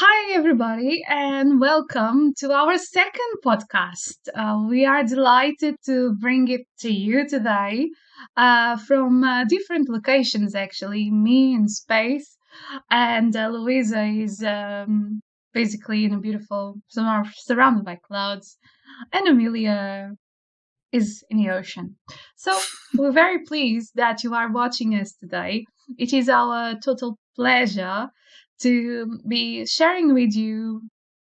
Hi, everybody, and welcome to our second podcast. We are delighted to bring it to you today from different locations, actually. Me in space, and Louisa is basically in a beautiful, surrounded by clouds, and Amelia is in the ocean. So we're very pleased that you are watching us today. It is our total pleasure to be sharing with you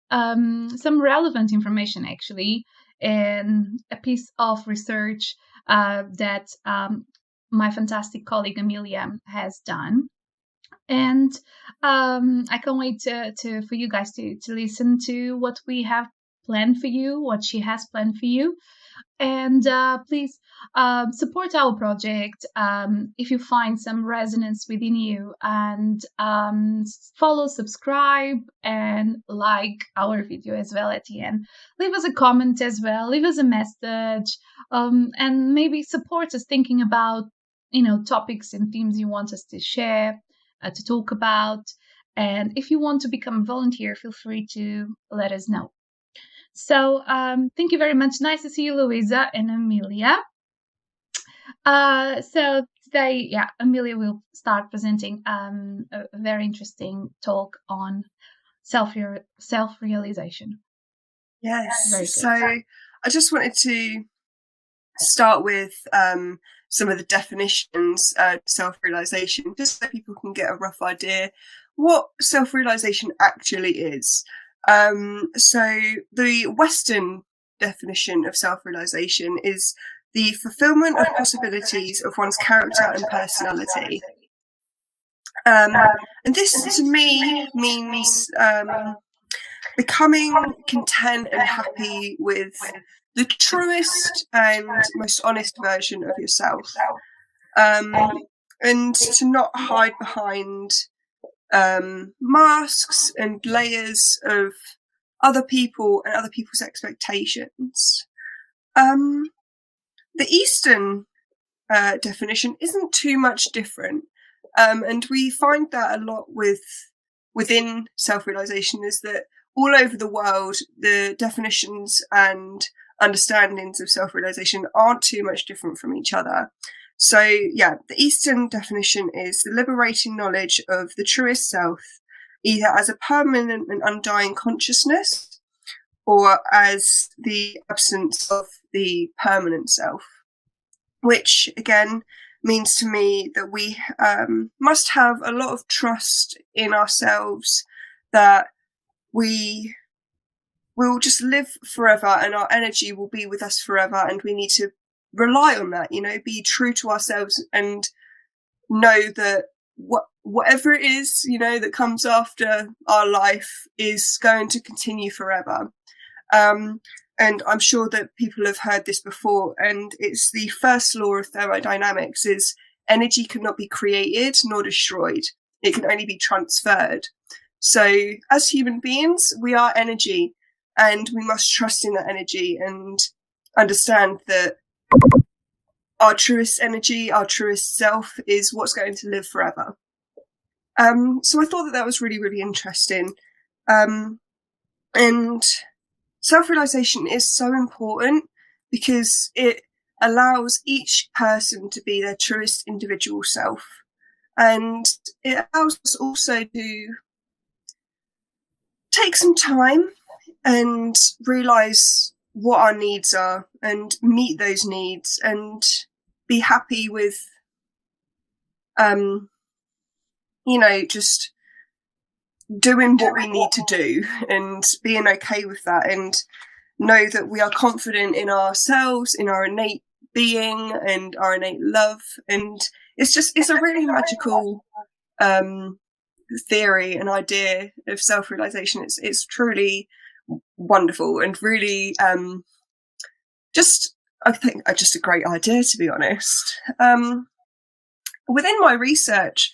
some relevant information, actually, and a piece of research that my fantastic colleague Amelia has done. And I can't wait for you guys to listen to what we have planned for you, what she has planned for you. And please support our project if you find some resonance within you, and follow, subscribe, and like our video as well at the end. Leave us a comment as well, leave us a message, and maybe support us thinking about topics and themes you want us to share, to talk about. And if you want to become a volunteer, feel free to let us know. So thank you very much. Nice to see you, Louisa and Amelia. So today, Amelia will start presenting a very interesting talk on self-realization. Yes. So I just wanted to start with some of the definitions of self-realization, just so people can get a rough idea what self-realization actually is. So the Western definition of self-realization is the fulfillment of possibilities of one's character and personality. And this, to me, means becoming content and happy with the truest and most honest version of yourself. And to not hide behind masks and layers of other people and other people's expectations. The Eastern definition isn't too much different, and we find that a lot within self-realization is that all over the world, the definitions and understandings of self-realization aren't too much different from each other. So, the Eastern definition is the liberating knowledge of the truest self, either as a permanent and undying consciousness or as the absence of the permanent self, which, again, means to me that we must have a lot of trust in ourselves that we will just live forever and our energy will be with us forever, and we need to rely on that, be true to ourselves and know that whatever it is, that comes after our life is going to continue forever. And I'm sure that people have heard this before, and it's the first law of thermodynamics is energy cannot be created nor destroyed. It can only be transferred. So as human beings, we are energy, and we must trust in that energy and understand that our truest energy, our truest self is what's going to live forever. So I thought that was really, really interesting. And self-realization is so important because it allows each person to be their truest individual self. And it allows us also to take some time and realize what our needs are and meet those needs and be happy with, just doing what we need to do and being okay with that, and know that we are confident in ourselves, in our innate being and our innate love. And it's a really magical theory and idea of self-realization. It's truly wonderful and really I think just a great idea, to be honest. Within my research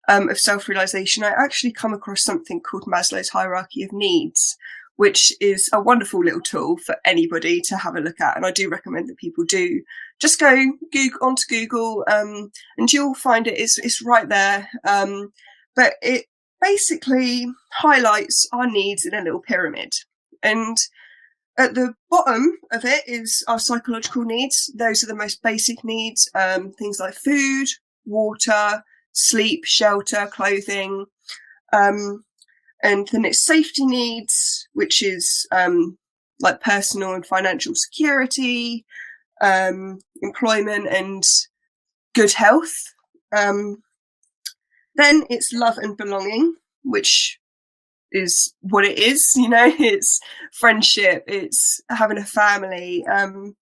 of self-realization, I actually come across something called Maslow's hierarchy of needs, which is a wonderful little tool for anybody to have a look at. And I do recommend that people do just go onto Google, and you'll find it. It's right there. But it basically highlights our needs in a little pyramid. And at the bottom of it is our psychological needs. Those are the most basic needs, things like food, water, sleep, shelter, clothing. And then it's safety needs, which is like personal and financial security, employment and good health. Then it's love and belonging, which is what it is, it's friendship, it's having a family. And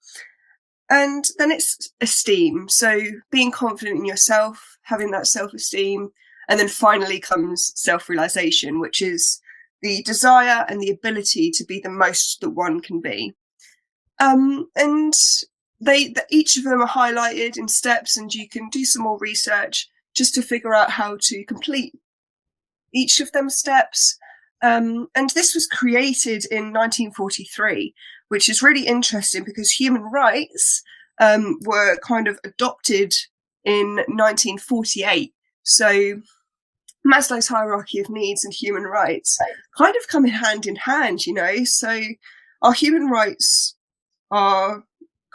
then it's esteem. So being confident in yourself, having that self-esteem. And then finally comes self-realization, which is the desire and the ability to be the most that one can be. And each of them are highlighted in steps, and you can do some more research just to figure out how to complete each of them steps. And this was created in 1943, which is really interesting because human rights were kind of adopted in 1948. So Maslow's hierarchy of needs and human rights kind of come hand in hand, So our human rights are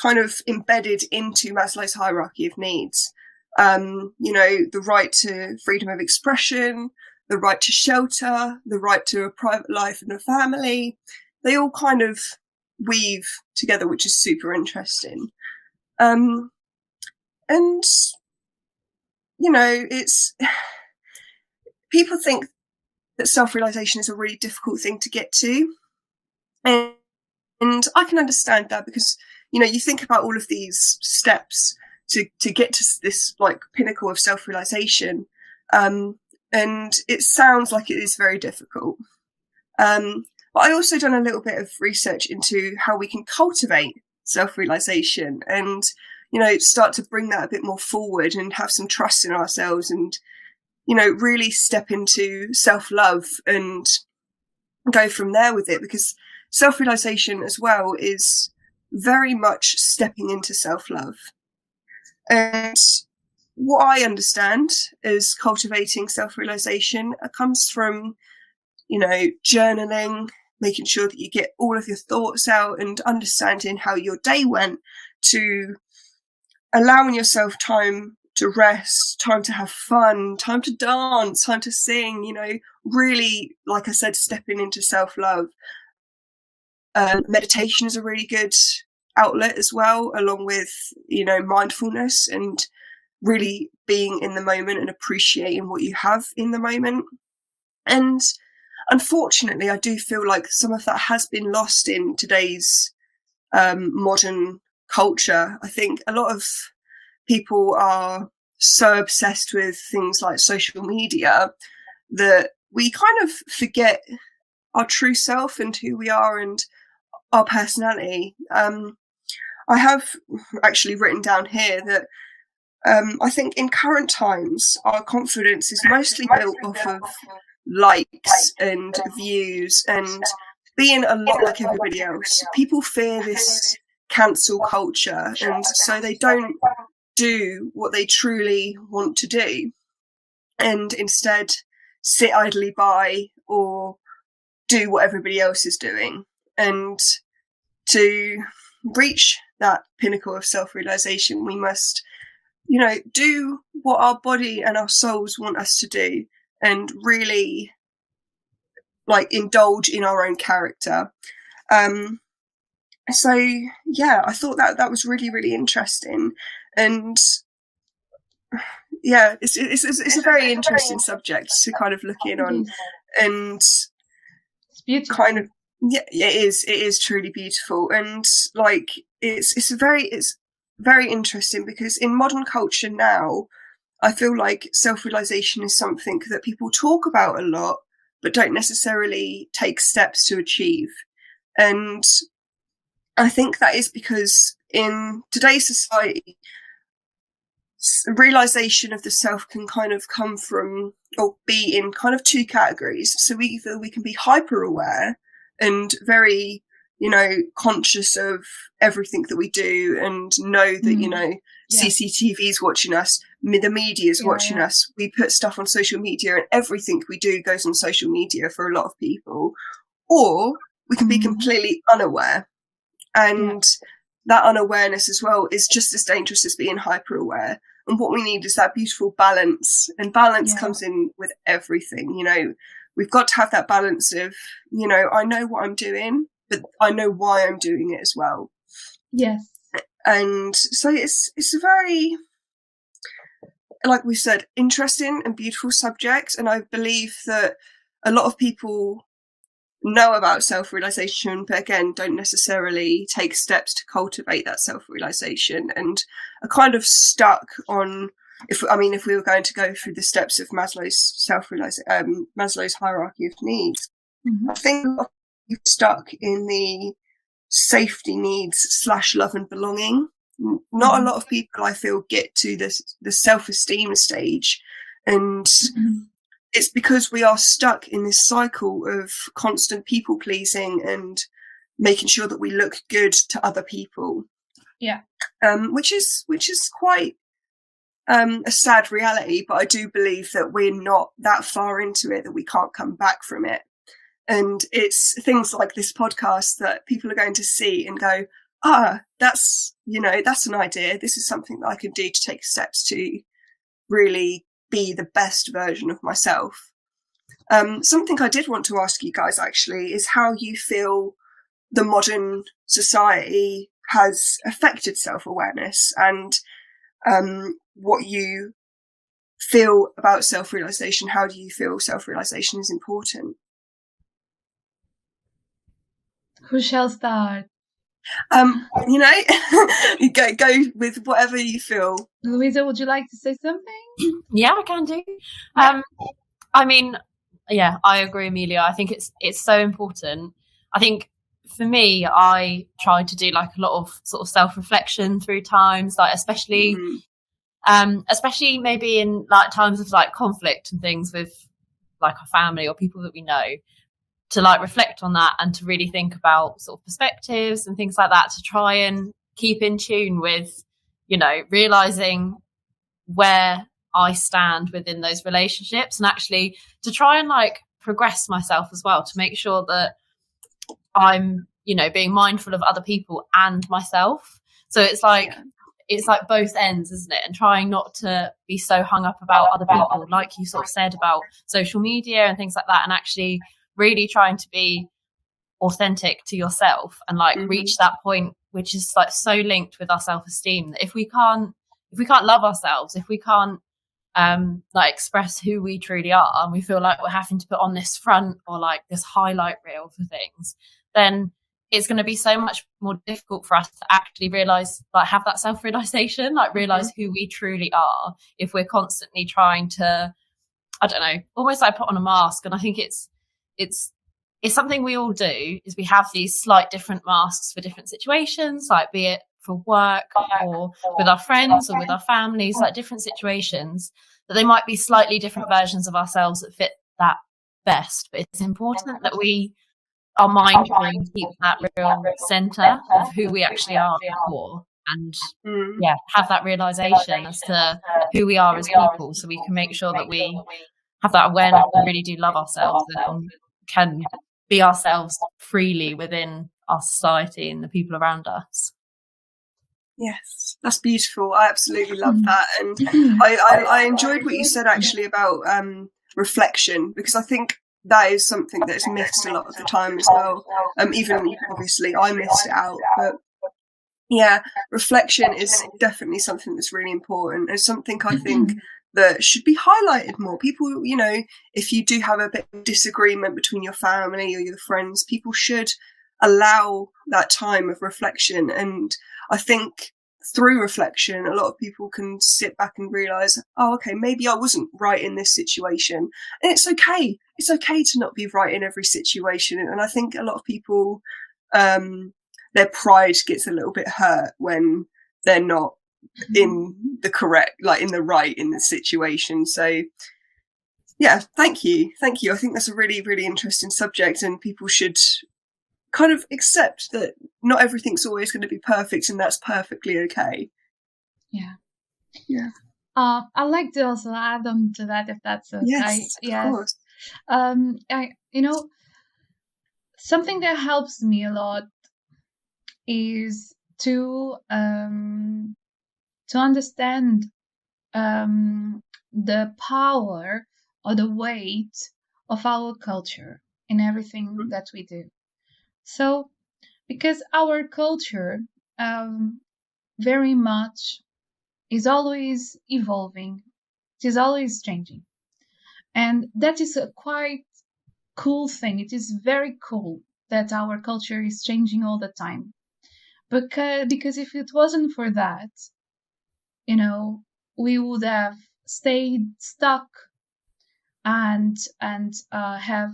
kind of embedded into Maslow's hierarchy of needs. The right to freedom of expression, the right to shelter, the right to a private life and a family. They all kind of weave together, which is super interesting. And, it's... People think that self-realization is a really difficult thing to get to. And I can understand that because, you think about all of these steps to get to this like pinnacle of self-realization. And it sounds like it is very difficult. But I also done a little bit of research into how we can cultivate self-realization and, start to bring that a bit more forward and have some trust in ourselves and, really step into self-love and go from there with it, because self-realization as well is very much stepping into self-love. And what I understand as cultivating self-realization comes from, journaling, making sure that you get all of your thoughts out and understanding how your day went, to allowing yourself time to rest, time to have fun, time to dance, time to sing, really, like I said, stepping into self-love. Meditation is a really good outlet as well, along with, mindfulness and really being in the moment and appreciating what you have in the moment. And unfortunately, I do feel like some of that has been lost in today's modern culture. I think a lot of people are so obsessed with things like social media that we kind of forget our true self and who we are and our personality. I have actually written down here that I think in current times, our confidence is mostly built off of likes and views and being a lot like everybody else. People fear this cancel culture, and so they don't do what they truly want to do and instead sit idly by or do what everybody else is doing. And to reach that pinnacle of self-realization, we must, do what our body and our souls want us to do and really indulge in our own character. So yeah, I thought that was really, really interesting. And yeah, it's a very interesting subject to kind of look in on, and it's beautiful. Kind of, yeah, it is truly beautiful. And it's very interesting because in modern culture now, I feel like self-realization is something that people talk about a lot, but don't necessarily take steps to achieve. And I think that is because in today's society, realization of the self can kind of come from or be in kind of two categories. So either we can be hyper aware and very, conscious of everything that we do and know that, CCTV's watching us, the media's watching us. We put stuff on social media and everything we do goes on social media for a lot of people. Or we can be completely unaware. And that unawareness as well is just as dangerous as being hyper aware. And what we need is that beautiful balance. And balance comes in with everything. We've got to have that balance of, I know what I'm doing, but I know why I'm doing it as well. Yes. And so it's a very, like we said, interesting and beautiful subject. And I believe that a lot of people know about self-realization, but again, don't necessarily take steps to cultivate that self-realization, and are kind of stuck on, if we were going to go through the steps of Maslow's Maslow's hierarchy of needs, I think you're stuck in the safety needs / love and belonging. Not a lot of people, I feel, get to the self-esteem stage, and it's because we are stuck in this cycle of constant people pleasing and making sure that we look good to other people. Yeah. Which is quite a sad reality, but I do believe that we're not that far into it that we can't come back from it. And it's things like this podcast that people are going to see and go, that's an idea. This is something that I can do to take steps to really be the best version of myself. Something I did want to ask you guys actually is how you feel the modern society has affected self-awareness, and what you feel about self-realization. How do you feel self-realization is important? Who shall start? You go with whatever you feel. Louisa, would you like to say something? Yeah, I can do. I agree, Amelia. I think it's so important. I think for me, I tried to do like a lot of sort of self-reflection through times, like especially maybe in like times of like conflict and things with like our family or people that we know, to like reflect on that and to really think about sort of perspectives and things like that, to try and keep in tune with, realizing where I stand within those relationships, and actually to try and like progress myself as well, to make sure that I'm, being mindful of other people and myself. So it's like both ends, isn't it? And trying not to be so hung up about other people, like you sort of said about social media and things like that, and actually really trying to be authentic to yourself and like reach that point, which is like so linked with our self-esteem, that if we can't love ourselves, if we can't like express who we truly are, and we feel like we're having to put on this front or like this highlight reel for things, then it's going to be so much more difficult for us to actually realize, like have that self-realization, like realize who we truly are, if we're constantly trying to, I don't know, almost like put on a mask. And I think it's something we all do, is we have these slight different masks for different situations, like be it for work or with our friends or with our families, like different situations, that they might be slightly different versions of ourselves that fit that best. But it's important that we are mindful and keep that real center of who we actually are at the core, and have that realization as to who we are as people, so we can make sure that we have that awareness and really do love ourselves and can be ourselves freely within our society and the people around us. Yes, that's beautiful. I absolutely love that. And I enjoyed what you said actually about reflection, because I think that is something that's missed a lot of the time as well. Even obviously I missed it out, but yeah, reflection is definitely something that's really important. It's something I think that should be highlighted more. People, if you do have a bit of disagreement between your family or your friends, people should allow that time of reflection. And I think through reflection, a lot of people can sit back and realize, oh, okay, maybe I wasn't right in this situation. And it's okay. It's okay to not be right in every situation. And I think a lot of people, their pride gets a little bit hurt when they're not in the correct, like in the right in the situation. So yeah, thank you. I think that's a really, really interesting subject, and people should kind of accept that not everything's always going to be perfect, and that's perfectly okay. Yeah. Yeah. I'd like to also add on to that, if that's okay. Yes, of course. Something that helps me a lot is to understand the power or the weight of our culture in everything that we do. So, because our culture very much is always evolving, it is always changing, and that is a quite cool thing. It is very cool that our culture is changing all the time, because if it wasn't for that, we would have stayed stuck and have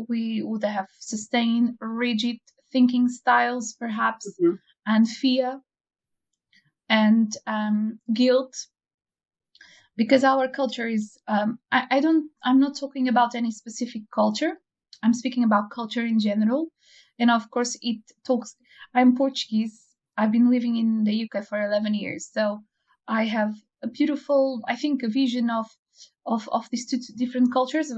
we would have sustained rigid thinking styles, perhaps, and fear and guilt, because our culture is I'm not talking about any specific culture. I'm speaking about culture in general. And of course it talks I'm Portuguese. I've been living in the UK for 11 years, so I have a beautiful, I think, a vision of these two different cultures,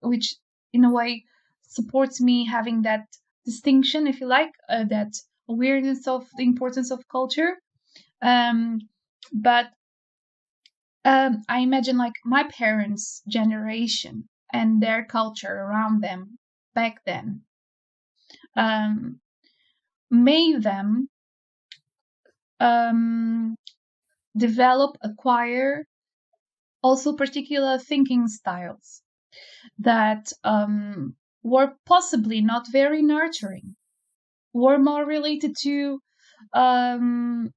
which in a way supports me having that distinction, if you like, that awareness of the importance of culture. But I imagine like my parents' generation and their culture around them back then made them develop, acquire also particular thinking styles that were possibly not very nurturing, were more related to the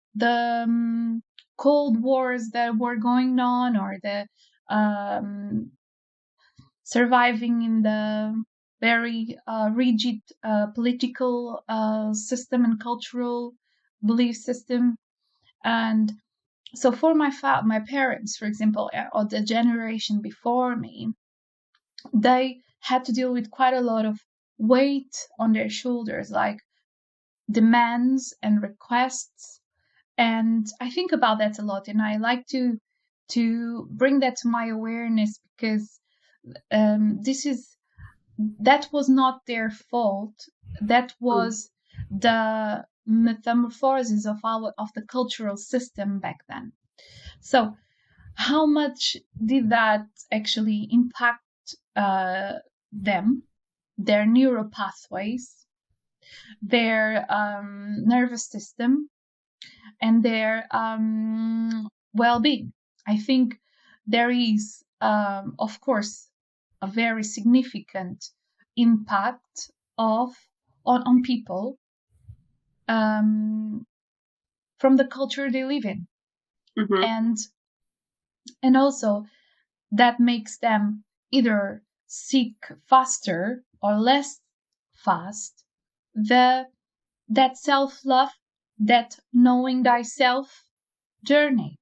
Cold Wars that were going on, or the surviving in the very rigid political system and cultural belief system. And so for my parents, for example, or the generation before me, they had to deal with quite a lot of weight on their shoulders, like demands and requests. And I think about that a lot, and I like to bring that to my awareness, because that was not their fault. That was the metamorphosis of the cultural system back then. So how much did that actually impact them, their neural pathways, their nervous system, and their well-being? I think there is, of course, a very significant impact on people from the culture they live in, and also that makes them either seek faster or less fast that self-love, that knowing thyself journey.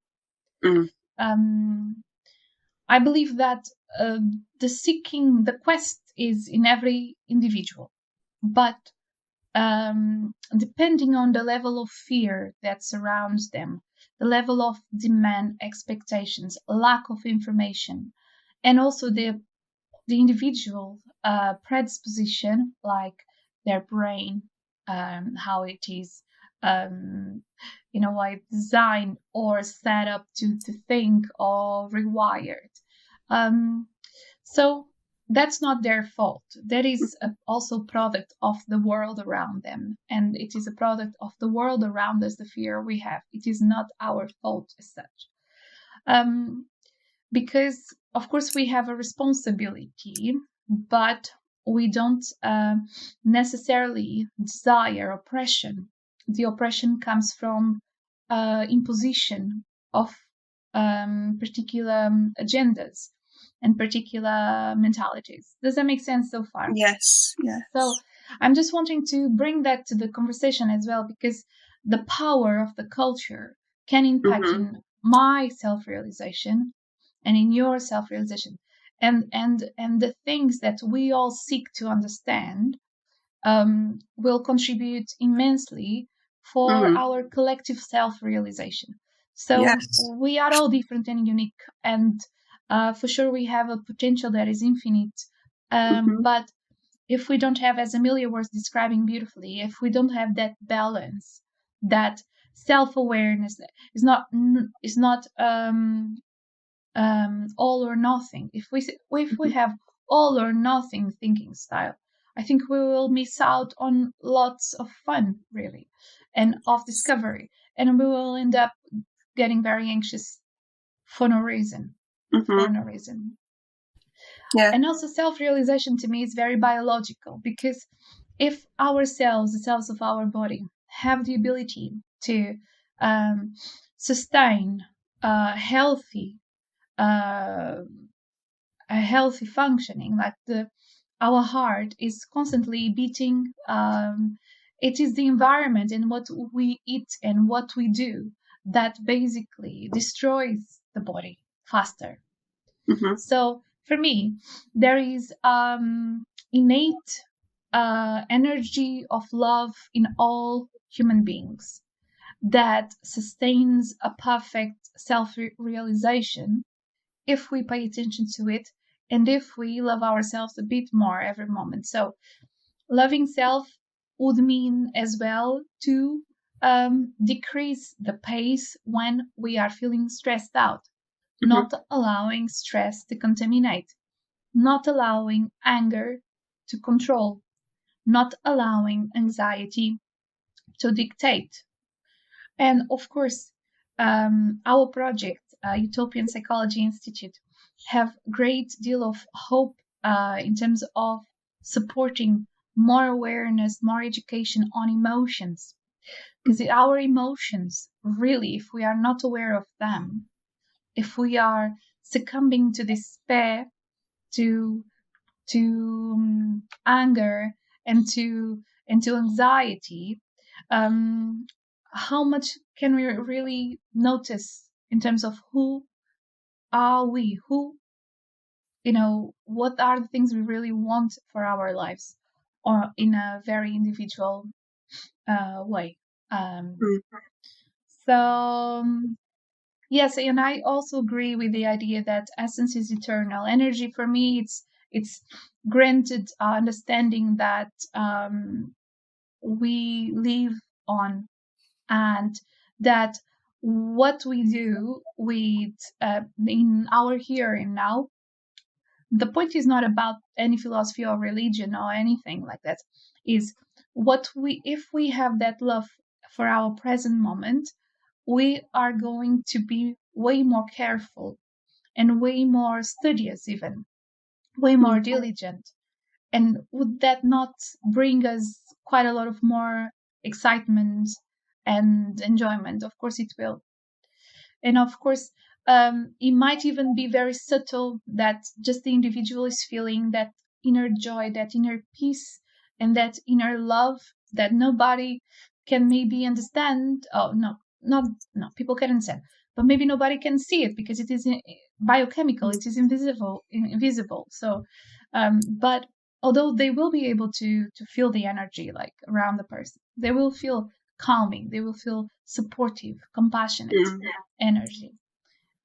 I believe that the quest is in every individual, but depending on the level of fear that surrounds them, the level of demand, expectations, lack of information, and also the individual predisposition, like their brain, how it is in a way designed or set up to think, or rewired. So that's not their fault. That is also product of the world around them, and it is a product of the world around us, the fear we have. It is not our fault as such. Because of course we have a responsibility, but we don't necessarily desire oppression. The oppression comes from imposition of particular agendas and particular mentalities. Does that make sense so far? Yes. So I'm just wanting to bring that to the conversation as well, because the power of the culture can impact in my self-realization and in your self-realization, and the things that we all seek to understand will contribute immensely for our collective self-realization. So Yes. we are all different and unique, and for sure we have a potential that is infinite. But if we don't have, as Amelia was describing beautifully, if we don't have that balance, that self-awareness is not all or nothing. If we have all or nothing thinking style, I think we will miss out on lots of fun, really, and of discovery, and we will end up getting very anxious for no reason. For no reason. Yeah. And also, self-realization to me is very biological, because if ourselves, the cells of our body, have the ability to sustain healthy a healthy functioning, like our heart is constantly beating. It is the environment and what we eat and what we do that basically destroys the body faster. So for me, there is innate energy of love in all human beings that sustains a perfect self-realization if we pay attention to it and if we love ourselves a bit more every moment. So loving self would mean as well to decrease the pace when we are feeling stressed out, not allowing stress to contaminate, not allowing anger to control, not allowing anxiety to dictate. And of course, our project, Utopian Psychology Institute, have great deal of hope in terms of supporting more awareness, more education on emotions. Because our emotions, really, if we are not aware of them, if we are succumbing to despair, to anger, and to anxiety, how much can we really notice in terms of who are we, what are the things we really want for our lives, or in a very individual way. So yes, and I also agree with the idea that essence is eternal. Energy, for me, it's granted understanding that we live on, and that what we do with in our here and now, the point is not about any philosophy or religion or anything like that, is if we have that love for our present moment, we are going to be way more careful and way more studious, even way more diligent. And would that not bring us quite a lot of more excitement and enjoyment? Of course it will. And of course, it might even be very subtle that just the individual is feeling that inner joy, that inner peace, and that inner love that nobody can maybe understand. Oh, no, people can understand, but maybe nobody can see it because it is biochemical, it is invisible. So, but although they will be able to feel the energy like around the person, they will feel calming, they will feel supportive, compassionate energy.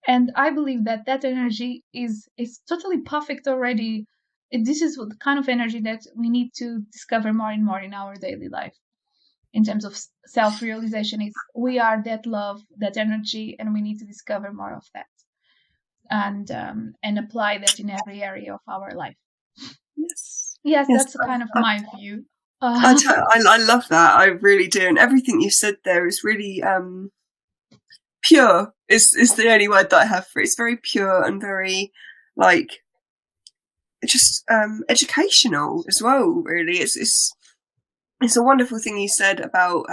And I believe that that energy is totally perfect already. This is the kind of energy that we need to discover more and more in our daily life. In terms of self-realization, is we are that love, that energy, and we need to discover more of that, and apply that in every area of our life. Yes, that's kind of my view. I love that. I really do, and everything you said there is really pure. Is the only word that I have for it. It's very pure and very like just educational as well. Really, it's a wonderful thing you said about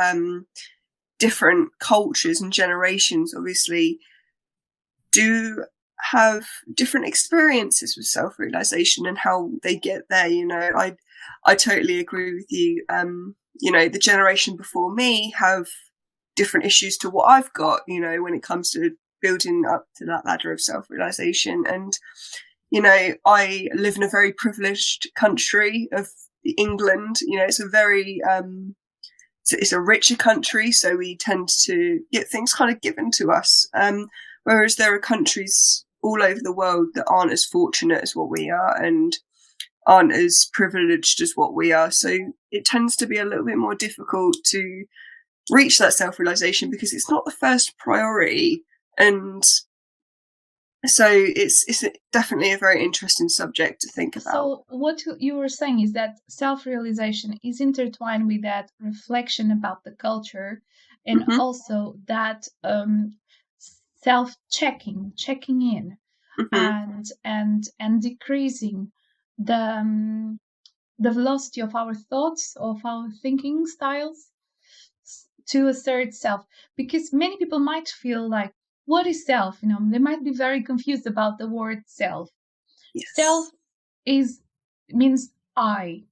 different cultures and generations. Obviously, do have different experiences with self-realization and how they get there. I totally agree with you. The generation before me have different issues to what I've got, when it comes to building up to that ladder of self-realization. And, I live in a very privileged country of, England, it's a very it's a richer country, so we tend to get things kind of given to us. Whereas there are countries all over the world that aren't as fortunate as what we are and aren't as privileged as what we are. So it tends to be a little bit more difficult to reach that self-realization because it's not the first priority. And so it's definitely a very interesting subject to think about. So what you were saying is that self-realization is intertwined with that reflection about the culture, and also that self-checking, checking in, and decreasing the velocity of our thoughts, of our thinking styles, to assert self. Because many people might feel like, what is self? They might be very confused about the word self. Yes. Self means I.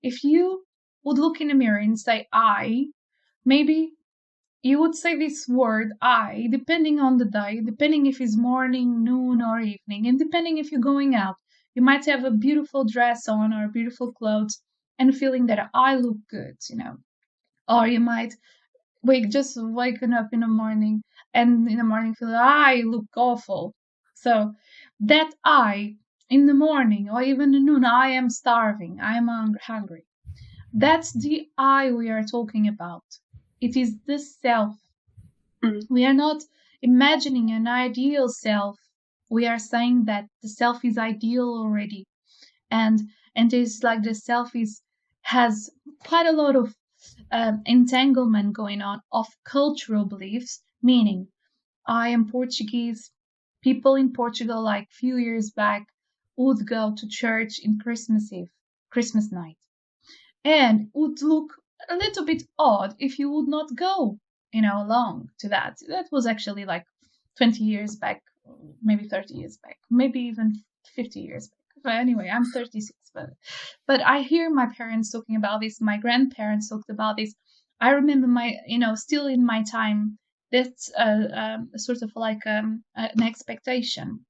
If you would look in a mirror and say I, maybe you would say this word I, depending on the day, depending if it's morning, noon, or evening, and depending if you're going out. You might have a beautiful dress on or beautiful clothes and feeling that I look good, Or you might waking up in the morning and in the morning feel I look awful. So that I in the morning or even at noon, I am starving, I am hungry. That's the I we are talking about. It is the self. We are not imagining an ideal self. We are saying that the self is ideal already. And it's like the self has quite a lot of entanglement going on of cultural beliefs, meaning I am Portuguese. People in Portugal, like few years back, would go to church in Christmas Eve, Christmas night, and would look a little bit odd if you would not go, along to that. That was actually like 20 years back, maybe 30 years back, maybe even 50 years back. But anyway, I'm 36, but I hear my parents talking about this. My grandparents talked about this. I remember still in my time, that's sort of like an expectation.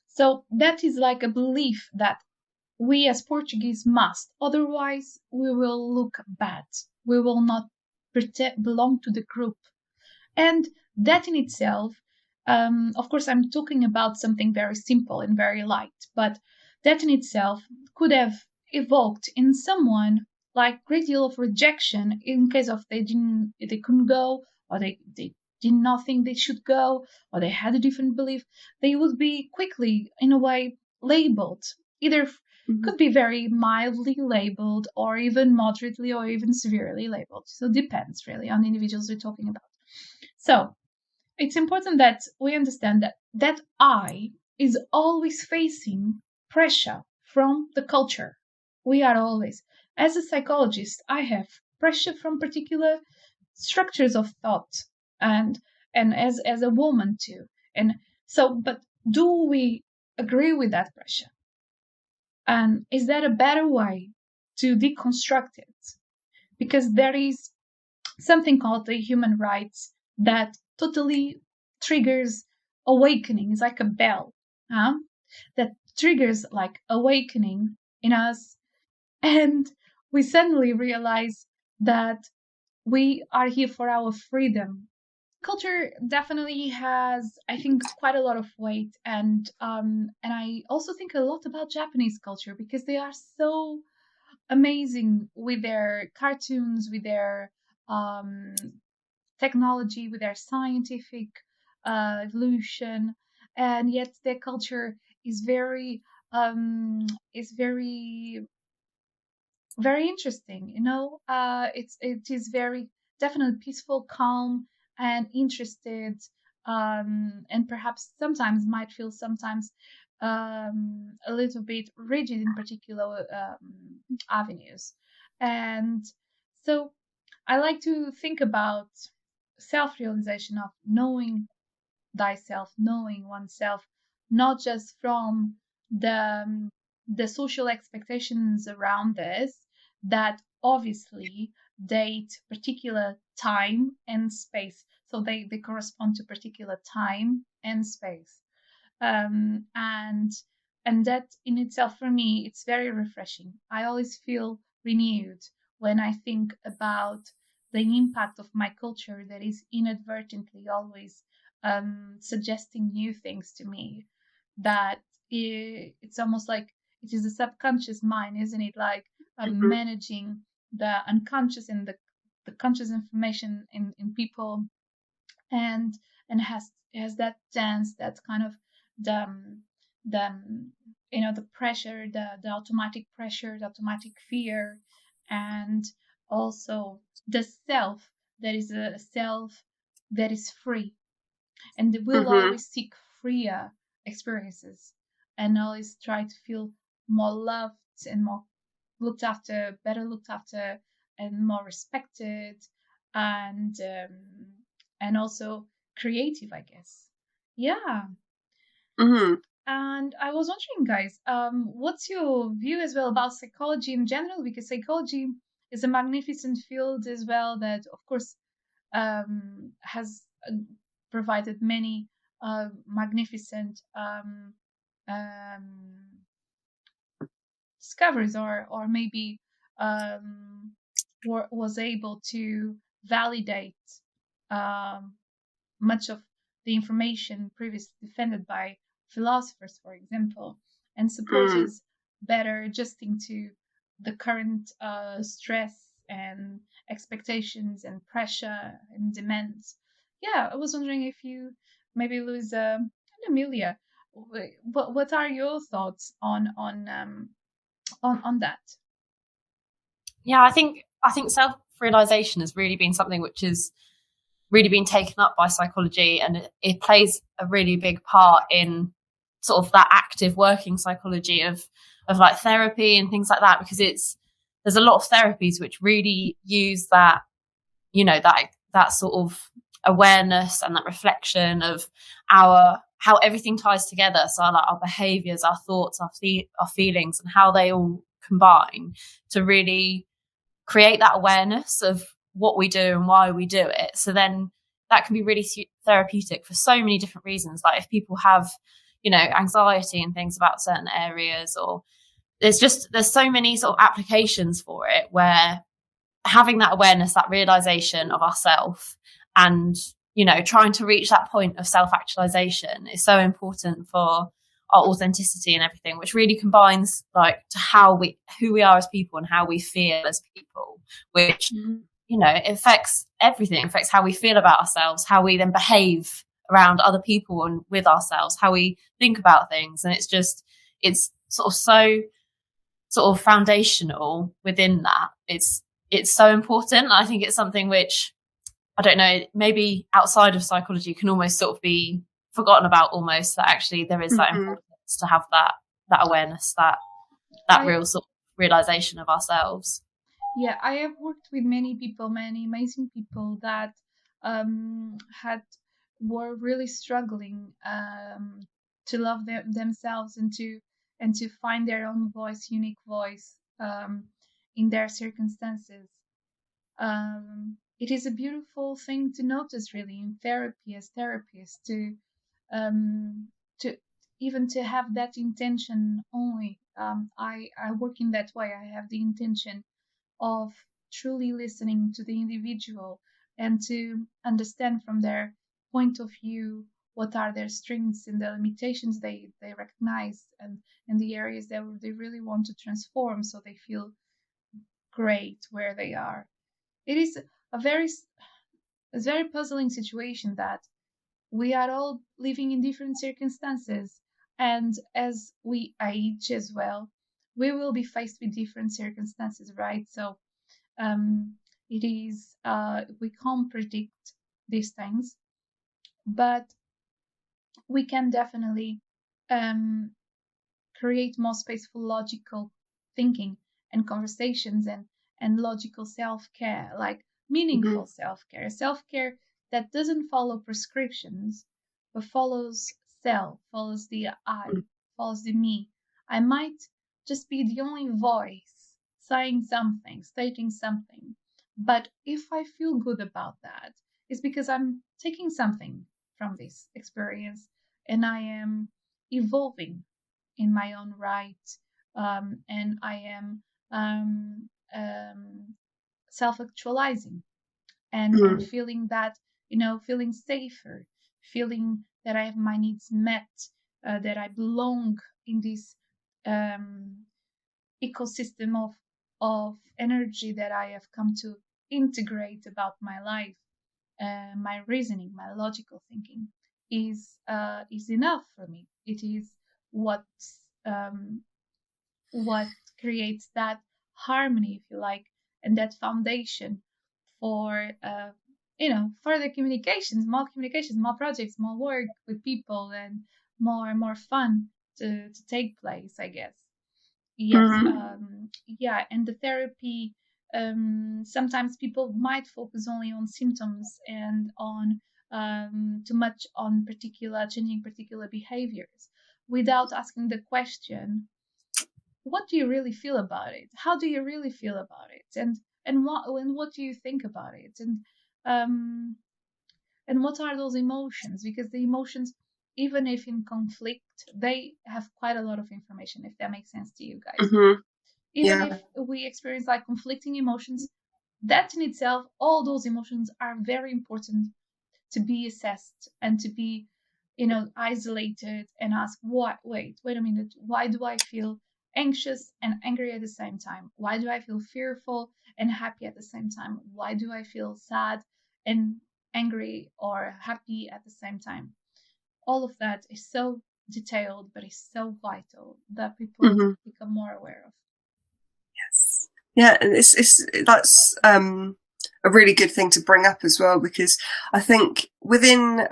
So that is like a belief that we as Portuguese must, otherwise we will look bad. We will not belong to the group. And that in itself, of course, I'm talking about something very simple and very light, but that in itself could have evoked in someone like great deal of rejection in case of they couldn't go, or they did not think they should go, or they had a different belief. They would be quickly, in a way, labeled. Either could be very mildly labeled, or even moderately, or even severely labeled. So it depends really on the individuals we're talking about. So it's important that we understand that I is always facing pressure from the culture. We are always. As a psychologist, I have pressure from particular structures of thought, and as a woman too. And so, but do we agree with that pressure? And is that a better way to deconstruct it? Because there is something called the human rights that totally triggers awakening. It's like a bell, that triggers like awakening in us, and we suddenly realize that we are here for our freedom. Culture definitely has, I think, quite a lot of weight, and I also think a lot about Japanese culture because they are so amazing with their cartoons, with their um, technology, with their scientific evolution, and yet their culture is very very interesting. It is very definitely peaceful, calm, and interested, and perhaps sometimes might feel sometimes a little bit rigid in particular avenues. And so I like to think about self-realization of knowing thyself, knowing oneself, not just from the social expectations around us that obviously date particular time and space. So they correspond to particular time and space. And And that in itself, for me, it's very refreshing. I always feel renewed when I think about the impact of my culture that is inadvertently always suggesting new things to me. That it's almost like it is a subconscious mind, isn't it? Like Mhm. managing the unconscious and the conscious information in people, and has that dance, that kind of the the pressure, the automatic pressure, the automatic fear, and also the self that is a self that is free and will Mhm. always seek freer experiences and always try to feel more loved and more looked after, better looked after, and more respected, and also creative, I guess. Yeah. Mhm. And I was wondering, guys, what's your view as well about psychology in general? Because psychology is a magnificent field as well that, of course, has provided many magnificent um, discoveries, or maybe um, was able to validate um, much of the information previously defended by philosophers, for example, and support Mm. us better adjusting to the current stress and expectations and pressure and demands. Yeah, I was wondering if you, maybe Louisa and Amelia, what are your thoughts on that? Yeah, I think self-realization has really been something which has really been taken up by psychology, and it plays a really big part in sort of that active working psychology of like therapy and things like that, because there's a lot of therapies which really use that, that sort of awareness and that reflection of our how everything ties together. So like our behaviors, our thoughts, our feelings, and how they all combine to really create that awareness of what we do and why we do it. So then that can be really therapeutic for so many different reasons. Like if people have, anxiety and things about certain areas, or there's so many sort of applications for it, where having that awareness, that realization of ourself, and trying to reach that point of self-actualization is so important for our authenticity and everything, which really combines like to who we are as people and how we feel as people, which Mhm. it affects everything. It affects how we feel about ourselves, how we then behave around other people and with ourselves, how we think about things. And it's sort of so sort of foundational within that. It's so important. I think it's something which, I don't know, maybe outside of psychology can almost sort of be forgotten about, almost, that actually there is that Mhm. importance to have that awareness, that I real sort of realization of ourselves. Yeah, I have worked with many people, many amazing people that had were really struggling to love themselves and to find their own voice, unique voice in their circumstances. It is a beautiful thing to notice, really, in therapy as therapists, um, to even to have that intention only. I work in that way. I have the intention of truly listening to the individual and to understand from their point of view what are their strengths and the limitations they recognize, and the areas that they really want to transform so they feel great where they are. It is a very puzzling situation that we are all living in different circumstances, and as we age as well, we will be faced with different circumstances, right? So it is we can't predict these things, but we can definitely um, create more space for logical thinking and conversations, and logical self-care, like Mhm. meaningful self-care that doesn't follow prescriptions but follows self, follows the I, follows the me. I might just be the only voice saying something, stating something, but if I feel good about that, it's because I'm taking something from this experience and I am evolving. in my own right, and I am self-actualizing, and feeling that, feeling safer, feeling that I have my needs met, that I belong in this um, ecosystem of energy that I have come to integrate about my life. My reasoning, my logical thinking is enough for me. It is what um, what creates that harmony, if you like, and that foundation for further communications, more projects, more work with people, and more fun to take place, I guess. Yes. Yeah, and the therapy, sometimes people might focus only on symptoms and on too much on changing particular behaviors, without asking the question, what do you really feel about it? How do you really feel about it? And what do you think about it? Um and what are those emotions? Because the emotions, even if in conflict, they have quite a lot of information, if that makes sense to you guys. Even Yeah. if we experience like conflicting emotions, that in itself, all those emotions are very important to be assessed and to be, isolated, and ask, what, wait a minute, why do I feel anxious and angry at the same time? Why do I feel fearful and happy at the same time? Why do I feel sad and angry or happy at the same time? All of that is so detailed, but is so vital that people become more aware of. Yes. Yeah, and it's that's a really good thing to bring up as well, because I think within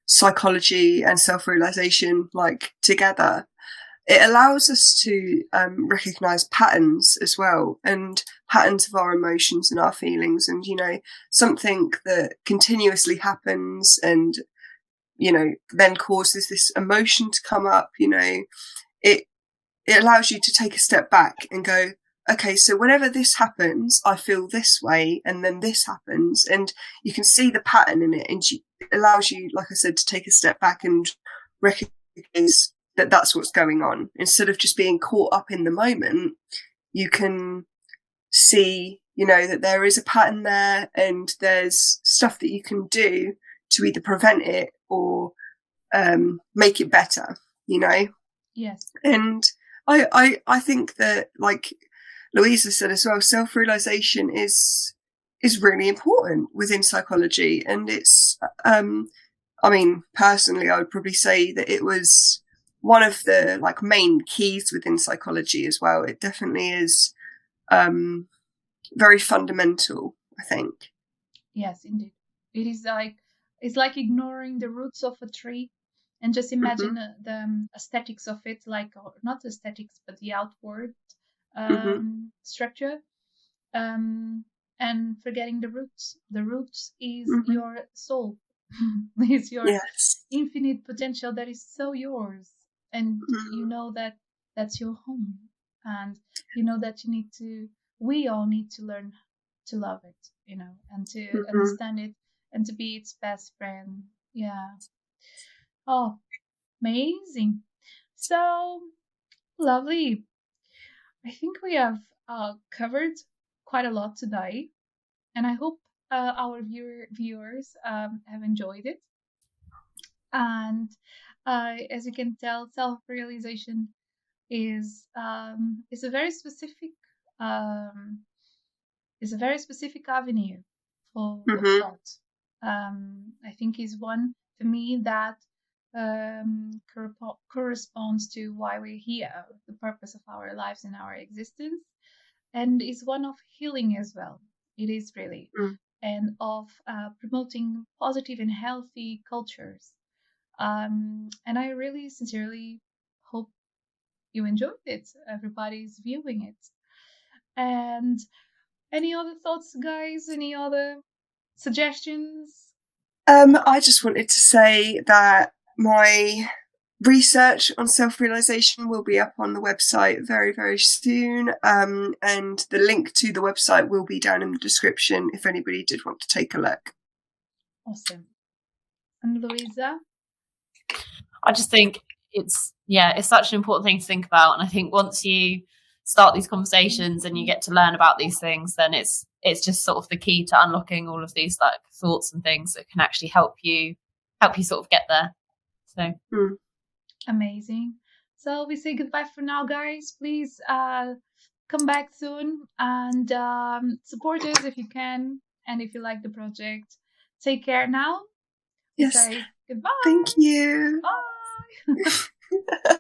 psychology and self-realization, like together, it allows us to recognize patterns as well, and patterns of our emotions and our feelings, and something that continuously happens and then causes this emotion to come up. It it allows you to take a step back and go, okay, so whenever this happens, I feel this way, and then this happens, and you can see the pattern in it, and it allows you, like I said, to take a step back and recognize that that's what's going on. Instead of just being caught up in the moment, you can see, that there is a pattern there, and there's stuff that you can do to either prevent it or make it better, Yes. And I think that, like Louisa said as well, self-realization is really important within psychology, and it's personally, I would probably say that it was one of the main keys within psychology as well. It definitely is very fundamental, I think. Yes, indeed. It is it's like ignoring the roots of a tree, and just imagine the aesthetics of it, or not aesthetics, but the outward structure, and forgetting the roots. The roots is your soul, is your infinite potential that is so yours, and you know that that's your home, and you know that we all need to learn to love it, and to understand it, and to be its best friend. Yeah. Oh, amazing. So lovely. I think we have covered quite a lot today, and I hope our viewers have enjoyed it. And as you can tell, self-realization is a very specific um, avenue for thought. I think is one for me that corresponds to why we're here, the purpose of our lives and our existence, and is one of healing as well. It is really, and of promoting positive and healthy cultures. And I really sincerely hope you enjoyed it. Everybody's viewing it. And any other thoughts, guys? Any other suggestions? I just wanted to say that my research on self-realization will be up on the website very, very soon. And the link to the website will be down in the description if anybody did want to take a look. Awesome. And Louisa? I just think it's yeah, it's such an important thing to think about. And I think once you start these conversations and you get to learn about these things, then it's just sort of the key to unlocking all of these like thoughts and things that can actually help you sort of get there. So Amazing. So we say goodbye for now, guys. Please come back soon and support us if you can, and if you like the project. Take care now. Yes. Say goodbye. Thank you. Bye.